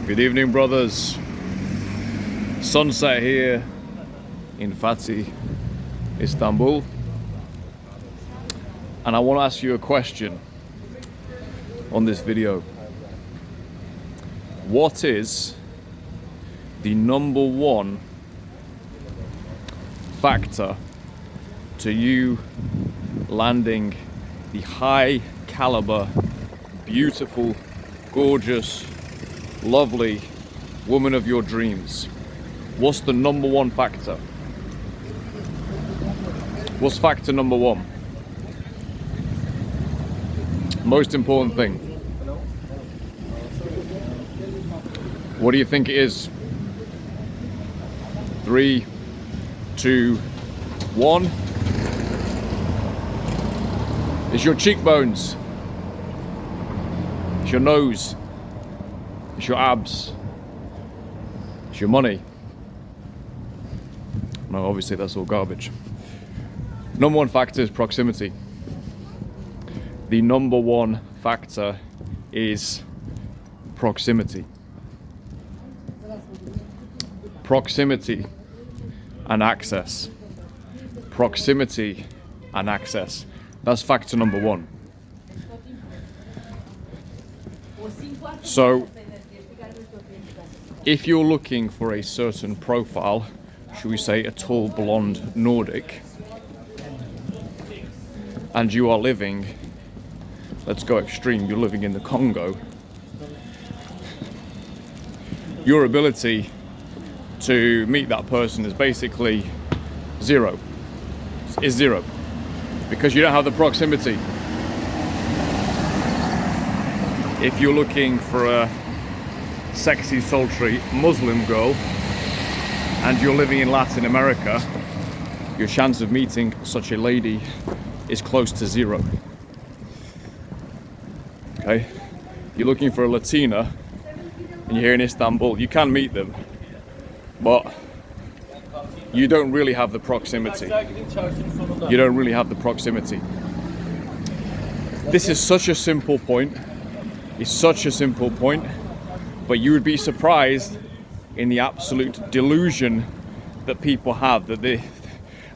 Good evening, brothers. Sunset here in Fatih, Istanbul. And I want to ask you a question on this video. What is the number one factor to you landing the high caliber, beautiful, gorgeous, lovely woman of your dreams? What's the number one factor? What's factor number one? Most important thing. What do you think it is? 3, 2, 1. It's your cheekbones. It's your nose. It's your abs. It's your money. No, obviously that's all garbage. Number one factor is proximity. The number one factor is proximity. Proximity and access. Proximity and access. That's factor number one. So, if you're looking for a certain profile, should we say a tall blonde Nordic, and you are living, let's go extreme, you're living in the Congo, your ability to meet that person is basically zero. Is zero. Because you don't have the proximity. If you're looking for a sexy, sultry Muslim girl and you're living in Latin America, your chance of meeting such a lady is close to zero. Okay? You're looking for a Latina and you're here in Istanbul, you can meet them, but you don't really have the proximity. You don't really have the proximity. This is such a simple point. It's such a simple point, but you would be surprised in the absolute delusion that people have that they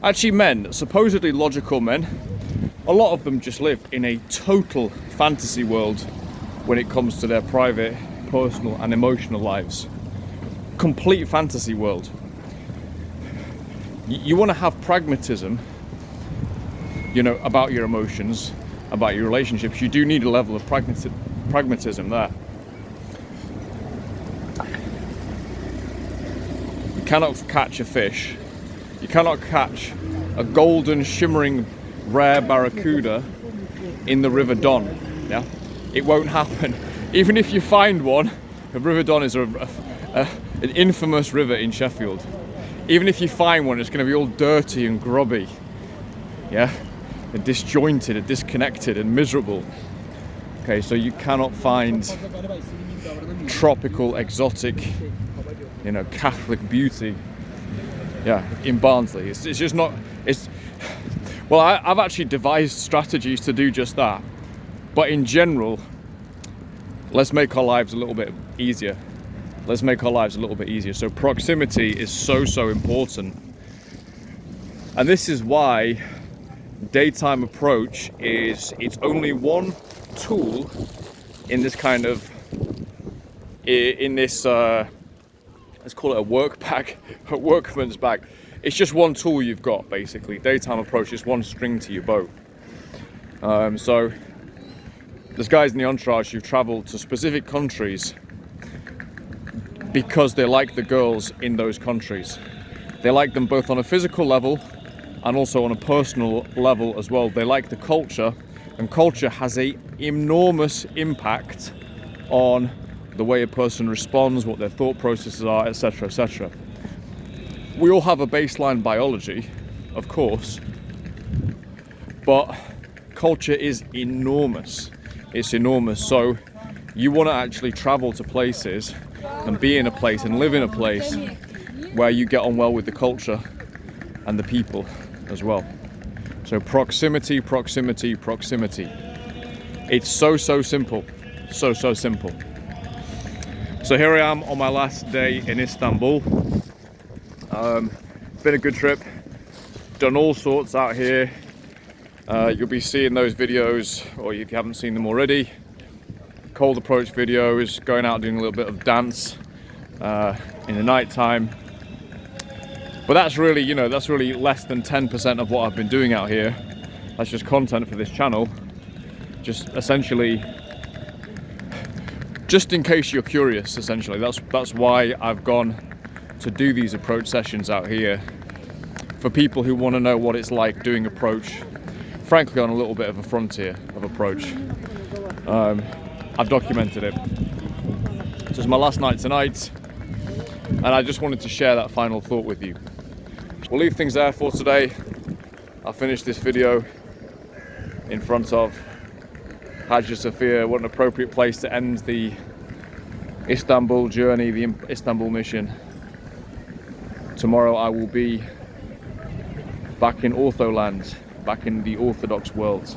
actually, men, supposedly logical men, a lot of them just live in a total fantasy world when it comes to their private, personal and emotional lives. Complete fantasy world. You want to have pragmatism, you know, about your emotions, about your relationships. You do need a level of pragmatism there. You cannot catch a fish. You cannot catch a golden, shimmering, rare barracuda in the River Don. Yeah, it won't happen. Even if you find one, the River Don is an infamous river in Sheffield. Even if you find one, it's going to be all dirty and grubby, yeah, and disjointed and disconnected and miserable. Okay, so you cannot find tropical, exotic, you know, Catholic beauty, yeah, in Barnsley. It's just not. It's well, I've actually devised strategies to do just that, but in general, let's make our lives a little bit easier. Let's make our lives a little bit easier. So proximity is so important. And this is why daytime approach is, it's only one tool in this kind of, in this, let's call it a work bag, a workman's bag. It's just one tool you've got, basically. Daytime approach is one string to your bow. So there's guys in the entourage who've traveled to specific countries because they like the girls in those countries. They like them both on a physical level and also on a personal level as well. They like the culture, and culture has an enormous impact on the way a person responds, what their thought processes are, etc., etc. We all have a baseline biology, of course, but culture is enormous. It's enormous. So you want to actually travel to places and be in a place and live in a place where you get on well with the culture and the people as well. So proximity, proximity, proximity. It's so simple. So simple. So here I am on my last day in Istanbul. It's been a good trip. Done all sorts out here. You'll be seeing those videos, or if you haven't seen them already, cold approach videos, going out doing a little bit of dance in the night time. But that's really, you know, that's really less than 10% of what I've been doing out here. That's just content for this channel. Just essentially, just in case you're curious, essentially. That's why I've gone to do these approach sessions out here. For people who want to know what it's like doing approach, frankly on a little bit of a frontier of approach. I've documented it. This is my last night tonight, and I just wanted to share that final thought with you. We'll leave things there for today. I'll finish this video in front of Hagia Sophia. What an appropriate place to end the Istanbul journey, the Istanbul mission. Tomorrow I will be back in Ortholand, back in the Orthodox world.